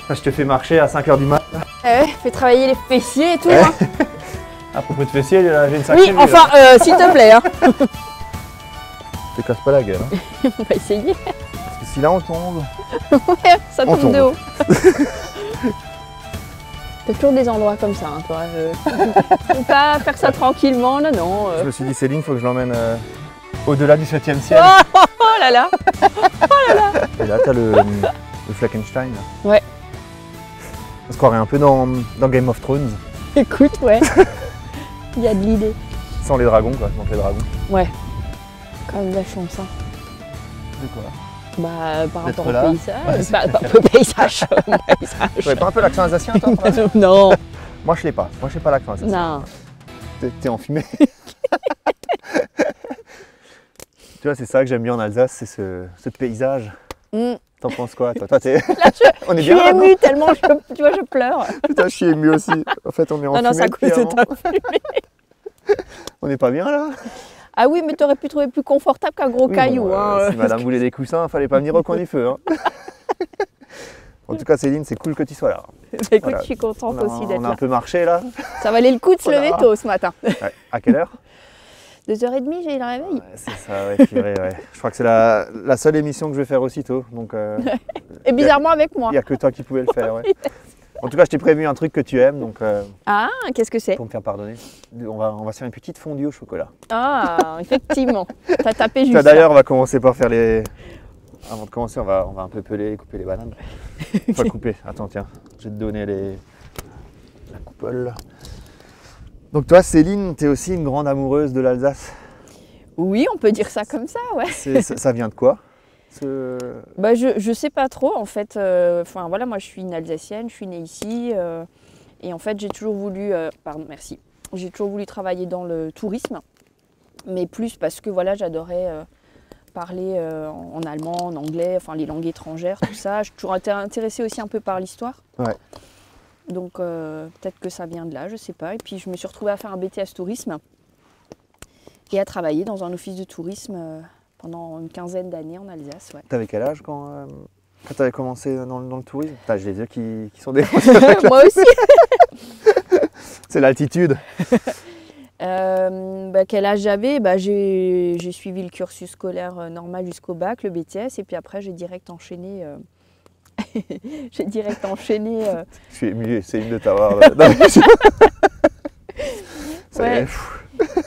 Je te fais marcher à 5 h du mat. Ouais, fais travailler les fessiers et tout. Ouais. Hein. À propos de fessiers, j'ai une sacrée Oui, vue, enfin, s'il te plaît. Hein. Te casse pas la gueule. Hein. On va essayer. Parce que si là on tombe. Ouais, ça On tombe de tombe. haut. T'as toujours des endroits comme ça, hein, toi. Faut pas faire ça tranquillement, non, non. Je me suis dit, Céline, faut que je l'emmène au-delà du 7e ciel. Oh là là. Et là, t'as le Fleckenstein. Là. Ouais. On se croirait un peu dans Game of Thrones. Écoute, ouais. Il y a de l'idée. Sans les dragons, quoi. Sans les dragons. Ouais. Quand même de la chance, hein. De quoi? Bah, par D'être rapport là. au paysage. Au paysage. Tu n'avais pas un peu l'accent alsacien, toi? Non. Moi, je l'ai pas. Moi, je n'ai pas l'accent alsacien. Non. T'es enfumé. Tu vois, c'est ça que j'aime bien en Alsace, c'est ce paysage. T'en penses quoi, toi? T'es... Là, on est je suis bien là, non? émue tellement, tu vois, je pleure. Putain, je suis ému aussi. En fait, on est enfumé. Non, ça depuis cause de avant. ta fumée. On n'est pas bien là? Ah oui, mais t'aurais pu trouver plus confortable qu'un gros caillou. Hein, si madame voulait des coussins, fallait pas venir au coin du feu. Hein. En tout cas, Céline, c'est cool que tu sois là. Écoute, Voilà. je suis contente aussi On d'être a un là. peu marché là. Ça valait le coup de se Voilà. lever tôt ce matin. Ouais. À quelle heure? 2h30, j'ai eu le réveil. Ouais, c'est ça, ouais, purée, ouais. Je crois que c'est la seule émission que je vais faire aussitôt. Donc, Et bizarrement avec moi. il n'y a que toi qui pouvais le faire. Ouais. En tout cas, je t'ai prévu un truc que tu aimes, donc Ah, qu'est-ce que c'est? pour me faire pardonner, on va se faire une petite fondue au chocolat. Ah, effectivement. T'as tapé juste. D'ailleurs, on va commencer par faire les... Avant de commencer, on va un peu peler et couper les bananes. Enfin, couper. Attends, tiens, je vais te donner la coupole. Donc toi, Céline, tu es aussi une grande amoureuse de l'Alsace. Oui, on peut dire ça comme ça, ouais. Ça vient de quoi Bah, je sais pas trop en fait. Enfin voilà, moi je suis une Alsacienne, je suis née ici et en fait j'ai toujours voulu, merci, j'ai toujours voulu travailler dans le tourisme, mais plus parce que voilà j'adorais parler en allemand, en anglais, enfin les langues étrangères, tout ça. J'ai toujours été intéressée aussi un peu par l'histoire. Ouais. Donc peut-être que ça vient de là, je sais pas. Et puis je me suis retrouvée à faire un BTS tourisme et à travailler dans un office de tourisme. Pendant une quinzaine d'années en Alsace, ouais. T'avais quel âge quand tu avais commencé dans le tourisme? J'ai les yeux qui sont des... Moi aussi. C'est l'altitude. Quel âge j'avais? J'ai suivi le cursus scolaire normal jusqu'au bac, le BTS, et puis après j'ai direct enchaîné. Je suis ému, c'est une de t'avoir. Ouais.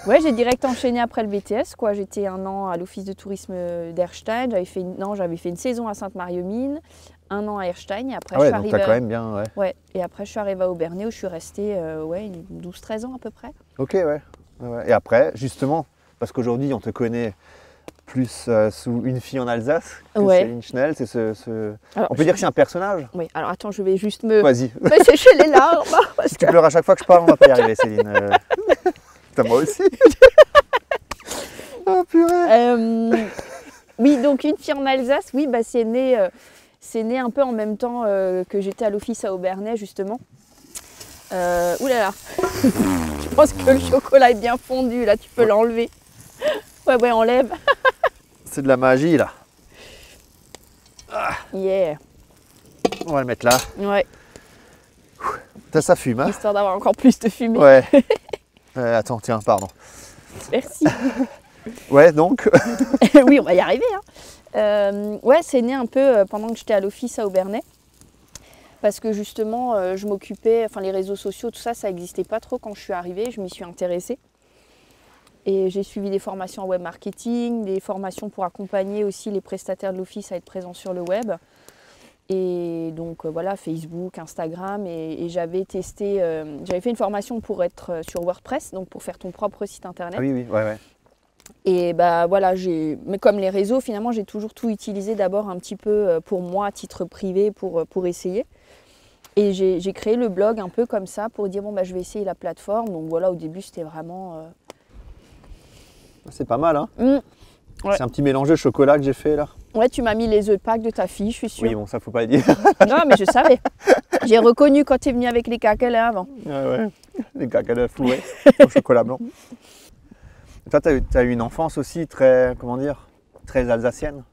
Ouais, j'ai direct enchaîné après le BTS, quoi. J'étais 1 an à l'office de tourisme d'Erstein. J'avais fait une saison à Sainte-Marie-aux-Mines, 1 an à Erstein. Et après, Ah ouais, je suis donc arrivée t'as quand même bien, ouais. Ouais, et après je suis arrivée à Aubernais où je suis restée 12-13 ans à peu près. Ok, ouais. Et après, justement, parce qu'aujourd'hui on te connaît plus sous une fille en Alsace que Ouais. Céline Schnell, c'est Alors, on peut dire que c'est un personnage. Oui, alors attends, je vais juste me Vas-y. sécher les larmes. Parce Si tu pleures à chaque fois que je parle, on va pas y arriver, Céline. Putain, moi aussi. Oh purée. Oui, donc une fille en Alsace, oui, c'est né un peu en même temps que j'étais à l'office à Aubernais, justement. Ouh là là, je pense que le chocolat est bien fondu, là, tu peux l'enlever. Ouais, enlève. C'est de la magie, là. Yeah. On va le mettre là. Ouais, Ça fume, hein? histoire d'avoir encore plus de fumée. Ouais. Attends, tiens, pardon. Merci. Ouais, donc. Oui, on va y arriver. Hein. Ouais, c'est né un peu pendant que j'étais à l'office à Aubernais. Parce que justement, je m'occupais, enfin les réseaux sociaux, tout ça, ça n'existait pas trop quand je suis arrivée. Je m'y suis intéressée. Et j'ai suivi des formations en web marketing, des formations pour accompagner aussi les prestataires de l'office à être présents sur le web. Et donc voilà, Facebook, Instagram. Et j'avais testé, j'avais fait une formation pour être sur WordPress, donc pour faire ton propre site internet. Ah oui, ouais. Et bah voilà, mais comme les réseaux, finalement, j'ai toujours tout utilisé d'abord un petit peu pour moi, à titre privé, pour essayer. Et j'ai créé le blog un peu comme ça pour dire, je vais essayer la plateforme. Donc voilà, au début, c'était vraiment... C'est pas mal, hein? Ouais. C'est un petit mélange de chocolat que j'ai fait, là. Ouais, tu m'as mis les œufs de Pâques de ta fille, je suis sûre. Oui, bon, ça faut pas le dire. Non, mais je savais. J'ai reconnu quand tu es venu avec les cacalas avant. Ouais. Les cacalas floués au chocolat blanc. Et toi, tu as eu une enfance aussi très, comment dire, très alsacienne.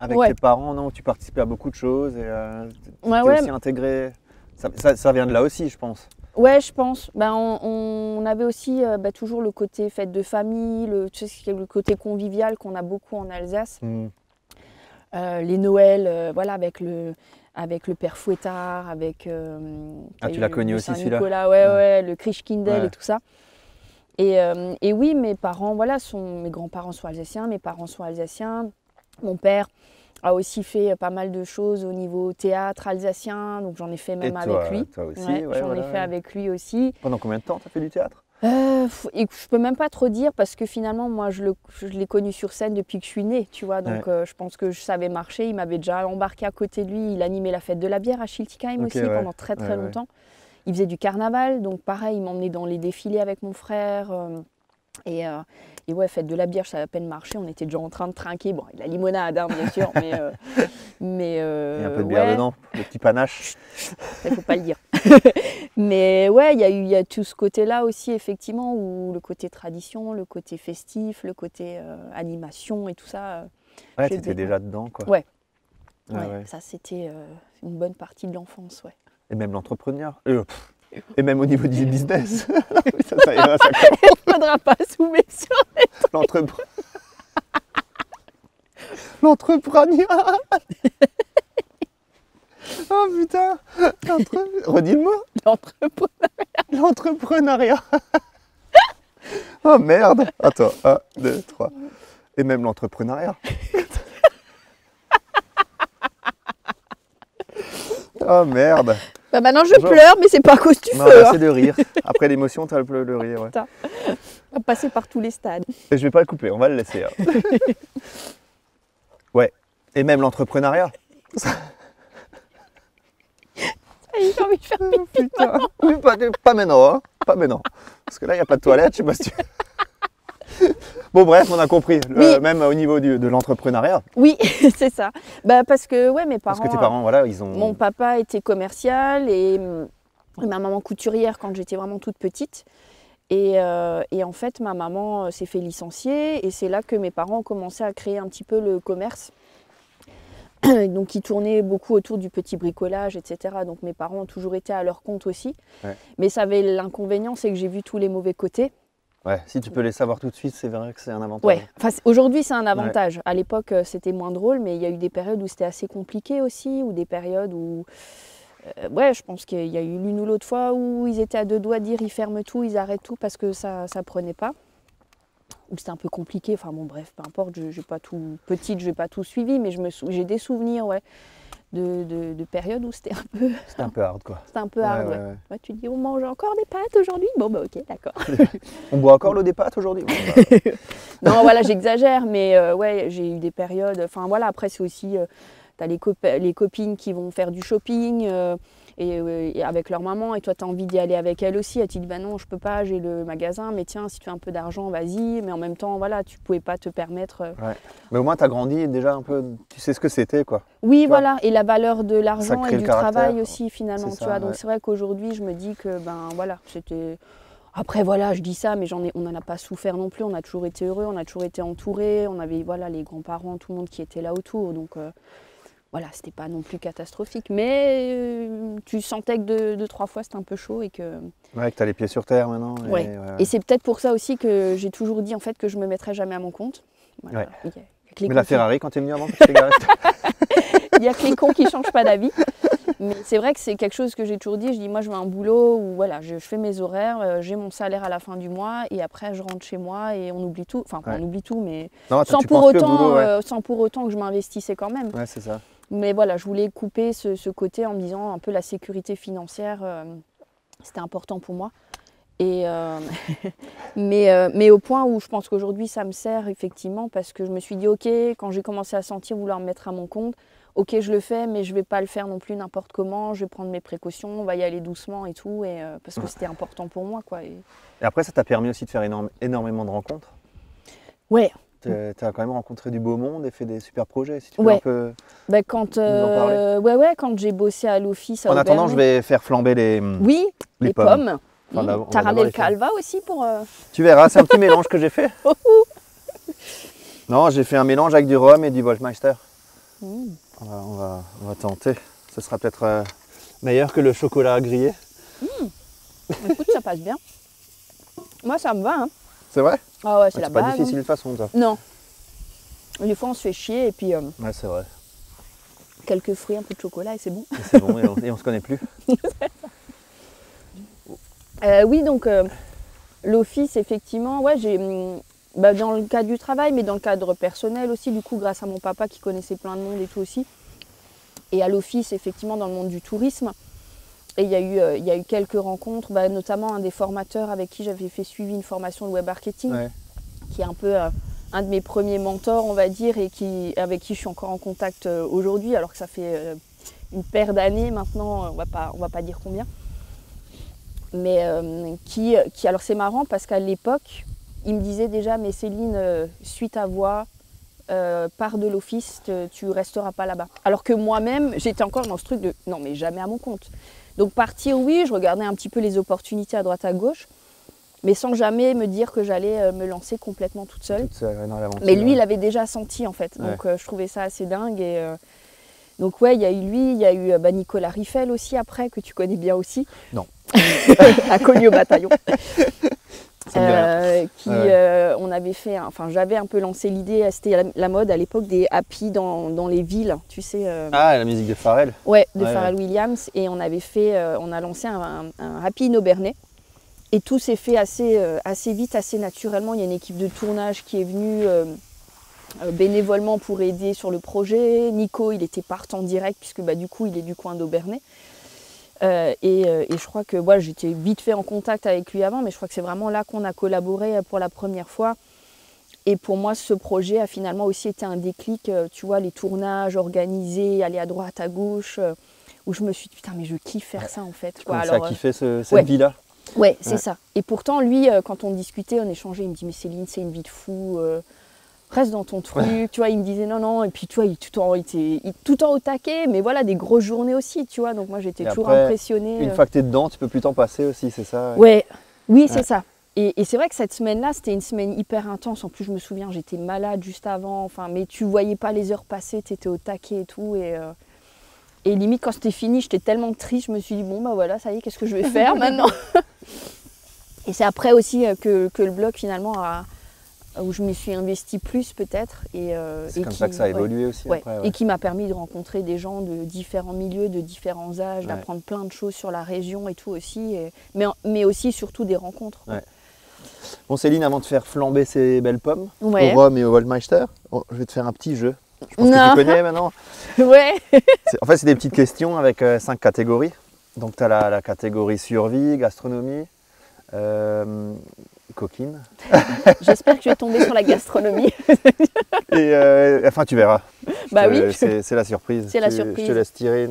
Avec tes parents, non? Tu participais à beaucoup de choses et tu étais aussi intégré. Ça vient de là aussi, je pense. Ouais, je pense. Ben, on avait aussi toujours le côté fête de famille, le côté convivial qu'on a beaucoup en Alsace. Les Noëls, voilà, avec le père Fouettard, avec tu l'as connu aussi celui-là. Ouais, le Christkindl et tout ça. Et oui, mes parents, voilà, mes grands-parents sont alsaciens, mes parents sont alsaciens. Mon père a aussi fait pas mal de choses au niveau théâtre alsacien, donc j'en ai fait même avec lui. Toi aussi, j'en ai fait avec lui aussi. Pendant combien de temps tu as fait du théâtre? Et je peux même pas trop dire parce que finalement moi je l'ai connu sur scène depuis que je suis née, tu vois, donc je pense que je savais marcher. Il m'avait déjà embarqué à côté de lui, il animait la fête de la bière à Schiltigheim aussi pendant très longtemps. Il faisait du carnaval, donc pareil, il m'emmenait dans les défilés avec mon frère. Et ouais, fête de la bière, ça a à peine marché, on était déjà en train de trinquer. Bon, la limonade, hein, bien sûr, mais il y a un peu de bière dedans, le petit panache. Il ne faut pas le dire. Mais ouais, il y a tout ce côté-là aussi, effectivement, où le côté tradition, le côté festif, le côté animation et tout ça. Ouais, tu étais déjà dedans, quoi. Ouais, ça c'était une bonne partie de l'enfance, ouais. Et même l'entrepreneur. Et même au niveau du business. ça Il ne faudra pas zoomer sur l'entrepreneuriat. Oh putain. Redis le mot. L'entrepreneuriat. Oh merde. Attends, 1, 2, 3. Et même l'entrepreneuriat. Oh merde. Bah maintenant je pleure, mais c'est pas à cause du feu. C'est de rire. Après l'émotion, t'as le rire. Ouais. On va passer par tous les stades. Et je vais pas le couper, on va le laisser. Hein. Ouais. Et même l'entrepreneuriat. J'ai envie de faire pipi. Putain. Oui, pas maintenant, hein. Pas maintenant. Parce que là, il n'y a pas de toilette, je sais pas si tu... Bon bref, on a compris, même au niveau de l'entrepreneuriat. Oui, c'est ça. Bah, parce que ouais, mes parents... Parce que tes parents, voilà, ils ont... Mon papa était commercial et ma maman couturière quand j'étais vraiment toute petite. Et en fait, ma maman s'est fait licencier et c'est là que mes parents ont commencé à créer un petit peu le commerce. Donc ils tournaient beaucoup autour du petit bricolage, etc. Donc mes parents ont toujours été à leur compte aussi. Ouais. Mais ça avait l'inconvénient, c'est que j'ai vu tous les mauvais côtés. Ouais, si tu peux les savoir tout de suite, c'est vrai que c'est un avantage. Ouais, enfin, aujourd'hui c'est un avantage. Ouais. À l'époque c'était moins drôle, mais il y a eu des périodes où c'était assez compliqué aussi, ou des périodes où... ouais, je pense qu'il y a eu l'une ou l'autre fois où ils étaient à deux doigts de dire ils ferment tout, ils arrêtent tout parce que ça prenait pas. Ou c'était un peu compliqué, enfin bon bref, peu importe, j'ai pas tout, petite, j'ai pas tout suivi, mais j'ai des souvenirs, ouais, de périodes où c'était un peu... C'était un peu hard, quoi. C'était un peu hard, ouais. Ouais, tu te dis, on mange encore des pâtes aujourd'hui? Bon, bah ok, d'accord. On boit encore l'eau des pâtes aujourd'hui? Non, voilà, j'exagère, mais ouais, j'ai eu des périodes, enfin voilà, après c'est aussi, t'as les copines qui vont faire du shopping, et avec leur maman, et toi tu as envie d'y aller avec elle aussi, elle te dit bah non je peux pas, j'ai le magasin, mais tiens si tu as un peu d'argent vas-y, mais en même temps voilà tu pouvais pas te permettre. Ouais. Mais au moins tu as grandi déjà un peu, tu sais ce que c'était quoi. Oui voilà, et la valeur de l'argent et du travail aussi finalement, tu vois, donc c'est vrai qu'aujourd'hui je me dis que ben voilà c'était... Après voilà je dis ça mais on n'en a pas souffert non plus, on a toujours été heureux, on a toujours été entourés, on avait voilà les grands-parents, tout le monde qui était là autour, donc voilà, c'était pas non plus catastrophique, mais tu sentais que deux, trois fois c'était un peu chaud et que... Ouais, que tu as les pieds sur terre maintenant. Et c'est peut-être pour ça aussi que j'ai toujours dit en fait que je me mettrais jamais à mon compte. Voilà. Ouais. Mais la Ferrari quand tu es venu avant, il n'y a que les cons qui ne changent pas d'avis. Mais c'est vrai que c'est quelque chose que j'ai toujours dit, je dis moi je veux un boulot où voilà, je fais mes horaires, j'ai mon salaire à la fin du mois et après je rentre chez moi et on oublie tout, enfin on oublie tout mais non, sans pour autant que je m'investissais quand même. Ouais, c'est ça. Mais voilà, je voulais couper ce côté en me disant un peu la sécurité financière, c'était important pour moi. Et mais au point où je pense qu'aujourd'hui ça me sert effectivement parce que je me suis dit ok, quand j'ai commencé à sentir vouloir me mettre à mon compte, ok je le fais mais je vais pas le faire non plus n'importe comment, je vais prendre mes précautions, on va y aller doucement et tout, et, parce que c'était important pour moi quoi. Et après ça t'a permis aussi de faire énormément de rencontres? Ouais. Tu as quand même rencontré du beau monde et fait des super projets. Si tu peux Ouais. un peu Bah, quand, nous en parler. ouais, quand j'ai bossé à l'office à En attendant, je Aubernais. vais faire flamber les Oui, les pommes. Enfin, on va T'as d'abord ramené le les faire. calva aussi pour... Tu verras, c'est un petit mélange que j'ai fait. Non, j'ai fait un mélange avec du rhum et du Waldmeister. On va tenter. Ce sera peut-être meilleur que le chocolat grillé. Écoute, ça passe bien. Moi, ça me va. Hein. C'est vrai? Ah ouais, c'est la C'est pas base. difficile de toute façon, toi. Non. Des fois, on se fait chier et puis Ouais, c'est vrai. quelques fruits, un peu de chocolat et c'est bon. Et c'est bon, et on se connaît plus. Oui, donc l'office, effectivement, ouais, j'ai dans le cadre du travail, mais dans le cadre personnel aussi, du coup, grâce à mon papa qui connaissait plein de monde et tout aussi. Et à l'office, effectivement, dans le monde du tourisme. Et il y a eu quelques rencontres, notamment un des formateurs avec qui j'avais fait suivi une formation de web marketing, Ouais. qui est un peu un de mes premiers mentors, on va dire, et avec qui je suis encore en contact aujourd'hui, alors que ça fait une paire d'années maintenant, on va pas dire combien. Mais alors c'est marrant parce qu'à l'époque, il me disait déjà, mais Céline, suis ta voie, pars de l'office, tu resteras pas là-bas. Alors que moi-même, j'étais encore dans ce truc de non, mais jamais à mon compte. Donc partir, oui, je regardais un petit peu les opportunités à droite à gauche, mais sans jamais me dire que j'allais me lancer complètement toute seule. Dans l'aventure, Mais lui, il avait déjà senti en fait, Ouais. donc je trouvais ça assez dingue. Et, donc ouais, il y a eu lui, il y a eu Nicolas Riffel aussi après, que tu connais bien aussi. Non. Inconnu au bataillon. Ça me dit rien. On avait fait, enfin j'avais un peu lancé l'idée, c'était la mode à l'époque des happy dans les villes, tu sais. Ah, la musique de Pharrell. Ouais, de Ouais, Pharrell Williams, et on avait fait, on a lancé un happy in Aubernais. Et tout s'est fait assez vite, assez naturellement. Il y a une équipe de tournage qui est venue bénévolement pour aider sur le projet. Nico, il était partant direct, puisque du coup, il est du coin d'Aubernais. Et je crois que j'étais vite fait en contact avec lui avant, mais je crois que c'est vraiment là qu'on a collaboré pour la première fois. Et pour moi, ce projet a finalement aussi été un déclic, tu vois, les tournages organisés, aller à droite, à gauche, où je me suis dit, putain, mais je kiffe faire ça en fait. Tu commences à kiffer cette vie-là. Ouais, c'est ça. Et pourtant, lui, quand on discutait, on échangeait, il me dit, mais Céline, c'est une vie de fou, reste dans ton truc, tu vois, il me disait non, et puis tu vois, il était tout le temps au taquet, mais voilà, des grosses journées aussi, tu vois, donc moi j'étais toujours impressionnée. Une fois que tu es dedans, tu peux plus t'en passer aussi, c'est ça? Oui, c'est ça. Et c'est vrai que cette semaine-là, c'était une semaine hyper intense. En plus, je me souviens, j'étais malade juste avant, enfin, mais tu voyais pas les heures passer, tu étais au taquet et tout, et limite, quand c'était fini, j'étais tellement triste, je me suis dit, bon, voilà, ça y est, qu'est-ce que je vais faire maintenant? Et c'est après aussi que le blog, finalement, où je m'y suis investie plus, peut-être. C'est comme ça que ça a évolué aussi après. Et qui m'a permis de rencontrer des gens de différents milieux, de différents âges, d'apprendre plein de choses sur la région et tout aussi. Mais aussi, surtout, des rencontres. Ouais. Bon, Céline, avant de faire flamber ces belles pommes, au rhum et au Waldmeister, je vais te faire un petit jeu. Je pense que tu connais maintenant. Ouais. En fait, c'est des petites questions avec 5 catégories. Donc, tu as la catégorie survie, gastronomie, coquine. J'espère que je vais tomber sur la gastronomie. Et enfin, tu verras. Oui. C'est la surprise. C'est la surprise. Je te laisse tirer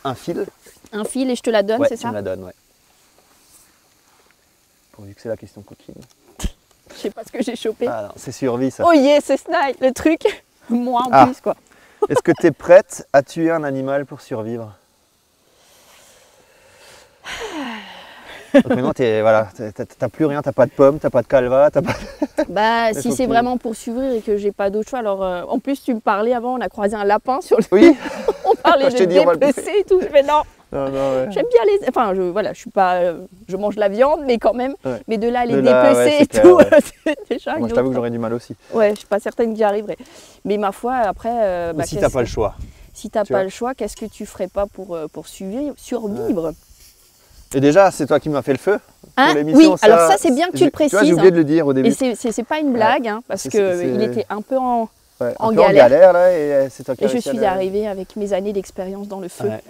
un fil. Un fil et je te la donne, c'est ça? Tu me la donnes, ouais. Pourvu que c'est la question coquine. Je sais pas ce que j'ai chopé. Ah non, c'est survie ça. Oh yeah, c'est Snipe, le truc. Moi en plus, quoi. Est-ce que tu es prête à tuer un animal pour survivre? Donc maintenant, t'as plus rien, t'as pas de pommes, t'as pas de calva, t'as pas... Si c'est vraiment pour survivre et que j'ai pas d'autre choix, alors en plus tu me parlais avant, on a croisé un lapin sur le... Oui. On parlait de dépecer et tout, mais non. Ouais. J'aime bien les... Enfin, je suis pas... je mange la viande, mais quand même. Ouais. Mais de là, à les dépecer et tout, c'est déjà... Moi, je t'avoue que j'aurais du mal aussi. Ouais, je suis pas certaine que j'y arriverai. Mais ma foi, après... mais si t'as pas le choix. Si t'as pas le choix, qu'est-ce que tu ferais pas pour survivre? Et déjà, c'est toi qui m'as fait le feu pour Oui, l'émission. alors ça, c'est bien que tu le précises. Tu vois, j'ai oublié de le dire au début. Et c'est pas une blague, parce qu'il était un peu en en galère là, et c'est toi qui as réussi. Et je suis arrivée avec mes années d'expérience dans le feu. Ouais.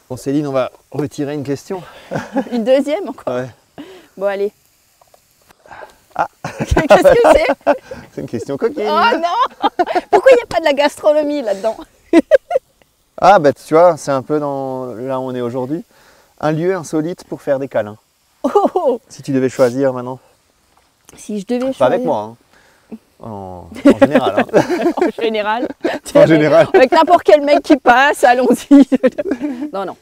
Bon, Céline, on va retirer une question. Une deuxième encore? Ouais. Bon, allez. Ah. Qu'est-ce que c'est? C'est une question coquine. Oh non! Pourquoi il n'y a pas de la gastronomie là-dedans? Ah, bah tu vois, c'est un peu là où on est aujourd'hui. Un lieu insolite pour faire des câlins. Oh! Si tu devais choisir maintenant. Si je devais choisir... Pas avec moi. Hein. En général. Hein. En général. En général. Avec n'importe quel mec qui passe, allons-y. Non, non.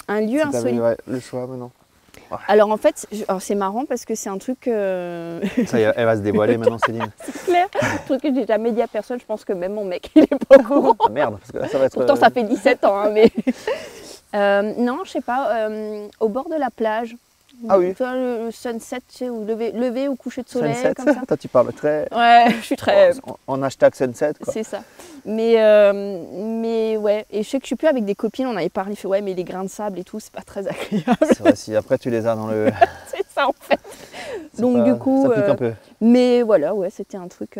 Un lieu Si t'avais, insolite. ouais, le choix maintenant. Alors en fait, alors c'est marrant parce que c'est un truc Ça y est, elle va se dévoiler maintenant, Céline. clair, un truc que j'ai jamais dit à personne. Je pense que même mon mec, il est pas au courant. Ah, merde, parce que là, ça va être. Pourtant, ça fait 17 ans, hein, mais... non, je sais pas, au bord de la plage. Ah oui. Tu vois, le sunset, tu sais, ou lever ou coucher de soleil, Sunset. comme ça. Toi, tu parles très. Ouais, je suis très... En hashtag sunset, quoi. C'est ça. Mais ouais, et je sais que je suis plus avec des copines, on avait parlé, fait ouais, mais les grains de sable et tout, c'est pas très agréable. C'est vrai, si après tu les as dans le. C'est ça en fait. c'est Donc pas- du coup, Ça pique un peu. mais voilà, ouais, c'était un truc,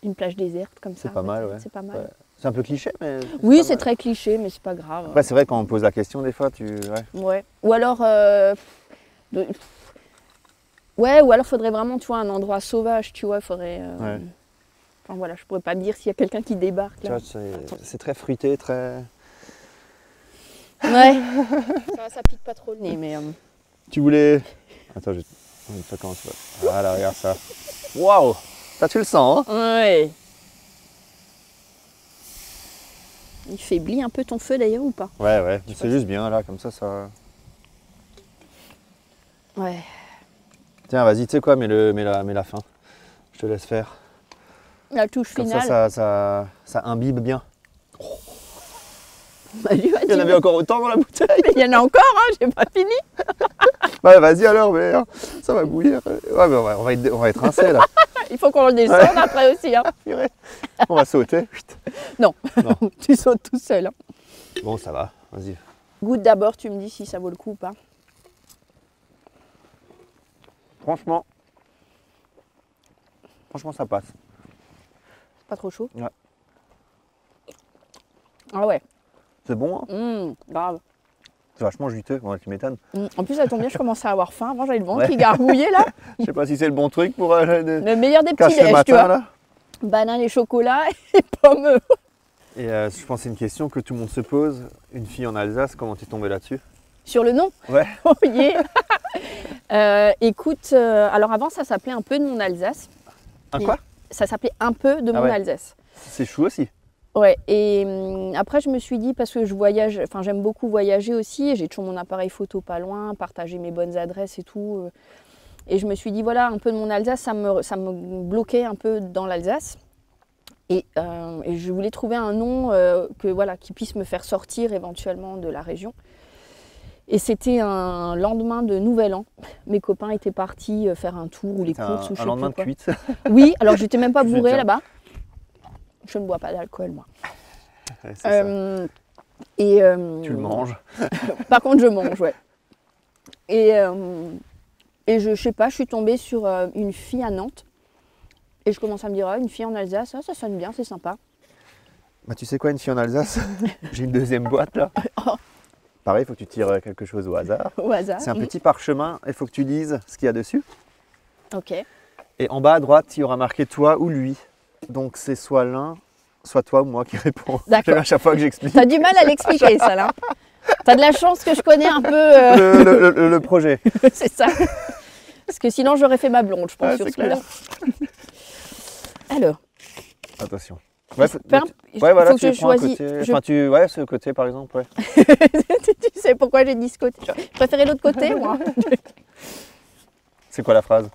une plage déserte comme ça. C'est pas mal, ouais. C'est pas mal. Ouais. C'est un peu cliché, mais. Oui, pas c'est mal. très cliché, mais c'est pas grave. Après, c'est vrai, quand on pose la question, des fois, tu. Ouais. Ouais. Ou alors, ouais, ou alors faudrait vraiment, tu vois, un endroit sauvage, tu vois, faudrait. Ouais. Enfin voilà, je pourrais pas me dire s'il y a quelqu'un qui débarque Tu là. vois, c'est très fruité, très. Ouais. ça pique pas trop le nez, mais. Tu voulais. Attends, ça commence. Voilà, regarde ça. Waouh! Ça, tu le sens, hein? Ouais. Il faiblit un peu ton feu d'ailleurs ou pas? Ouais, ouais. C'est juste bien, là, comme ça, ça. Ouais. Tiens, vas-y, tu sais quoi, mets la fin. Je te laisse faire. La touche Comme finale. ça imbibe bien. Vas-y, vas-y. Il y en avait encore autant dans la bouteille. Mais il y en a encore, hein, j'ai pas fini. Ouais, vas-y alors, mais hein, ça va bouillir. Ouais, mais on va être rincé là. Il faut qu'on le descende Ouais. après aussi. Hein. Purée. On va sauter. Chut. Non, Non. tu sautes tout seul. Hein. Bon, ça va, vas-y. Goûte d'abord, tu me dis si ça vaut le coup ou pas. Franchement, ça passe. C'est pas trop chaud? Ouais. Ah ouais. C'est bon, hein? Grave. C'est vachement juteux, ouais, tu m'étonnes. En plus, ça tombe bien, je commençais à avoir faim. Avant, j'avais le ventre Ouais. qui gargouillait là. Je sais pas si c'est le bon truc pour Le meilleur des petits cacher le déj, tu matin vois. là. Banane et chocolat et pommes. Et je pense que c'est une question que tout le monde se pose. Une fille en Alsace, comment tu es tombée là-dessus? Sur le nom? Ouais. Oh yeah. Écoute, alors avant, ça s'appelait un peu de mon Alsace. Un quoi? Ça s'appelait un peu de Ah mon ouais. Alsace. C'est chou aussi. Ouais, et après je me suis dit, parce que je voyage, enfin j'aime beaucoup voyager aussi, et j'ai toujours mon appareil photo pas loin, partager mes bonnes adresses et tout. Et je me suis dit, voilà, un peu de mon Alsace, ça me bloquait un peu dans l'Alsace. Et je voulais trouver un nom voilà, qui puisse me faire sortir éventuellement de la région. Et c'était un lendemain de Nouvel An. Mes copains étaient partis faire un tour ou les courses ou je sais Un lendemain de plus quoi. cuite. Oui, alors j'étais même pas Je bourrée tiens. là-bas. Je ne bois pas d'alcool moi. Ouais, c'est ça. Et, Tu le manges. Par contre, je mange, ouais. Et je sais pas, je suis tombée sur une fille à Nantes. Et je commence à me dire, ah, une fille en Alsace, ça sonne bien, c'est sympa. Bah, tu sais quoi, une fille en Alsace? J'ai une deuxième boîte là. Pareil, il faut que tu tires quelque chose au hasard. Au hasard. C'est un petit parchemin, il faut que tu lises ce qu'il y a dessus. Ok. Et en bas à droite, il y aura marqué toi ou lui. Donc c'est soit l'un, soit toi ou moi qui répond. D'accord. À chaque fois que j'explique T'as du mal à l'expliquer, ça, là. T'as de la chance que je connais un peu. le projet. C'est ça. Parce que sinon, j'aurais fait ma blonde, je pense, Ouais, sur c'est ce coup-là. Alors, Attention. Ouais, J'espère- voilà, faut que tu je prends un choisisse- côté. je- Enfin, ouais, ce côté par exemple, ouais. tu sais pourquoi j'ai dit ce côté. Je préférais l'autre côté, moi. C'est quoi la phrase?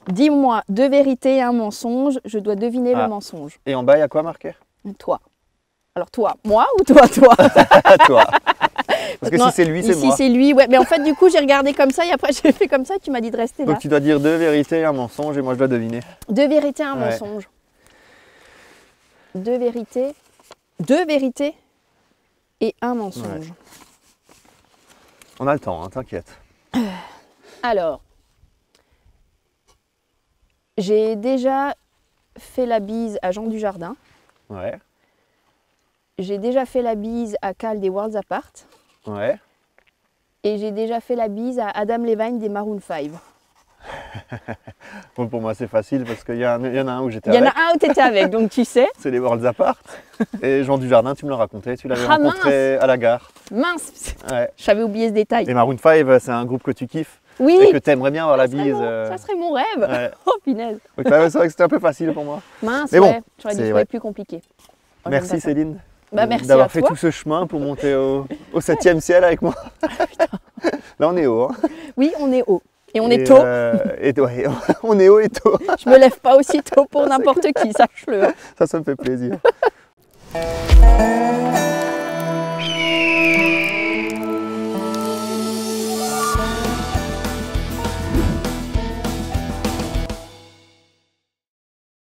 Dis-moi deux vérités et un mensonge, je dois deviner Ah. le mensonge. Et en bas, il y a quoi marqué? Toi. Alors toi, moi ou toi, toi? À toi. Parce que Non, si c'est lui, c'est ici, moi. c'est lui, ouais. Mais en fait, du coup, j'ai regardé comme ça et après, j'ai fait comme ça et tu m'as dit de rester là. Donc tu dois dire deux vérités et un mensonge et moi je dois deviner. Deux vérités, un Ouais. mensonge. Deux vérités et un mensonge. On a le temps, hein, t'inquiète. Alors, j'ai déjà fait la bise à Jean Dujardin. Ouais, J'ai déjà fait la bise à Cal des Worlds Apart. ouais. Et j'ai déjà fait la bise à Adam Levine des Maroon 5. Bon, pour moi c'est facile parce qu'il y en a un où j'étais Il y en avec. a un où tu étais avec, donc tu sais. C'est les Worlds Apart. Et Jean Dujardin, tu me l'as raconté, tu l'avais Ah, rencontré à la gare. Mince, Ouais. j'avais oublié ce détail. Et Maroon 5, c'est un groupe que tu kiffes. Oui. Et que t'aimerais bien avoir la bise. Ça serait mon rêve. Ouais. Oh, punaise. Donc, c'est vrai que c'était un peu facile pour moi. Mince, Mais bon, ouais. J'aurais dû c'est- trouver ouais. plus compliqué. Moi, j'aime Merci pas ça. Céline Bah, merci d'avoir à fait toi. tout ce chemin pour monter au 7e ciel avec moi. Là on est haut. Hein. Oui, on est haut. Et on est tôt. Ouais, on est haut et tôt. Je me lève pas aussi tôt pour n'importe qui, sache-le. Ça me fait plaisir.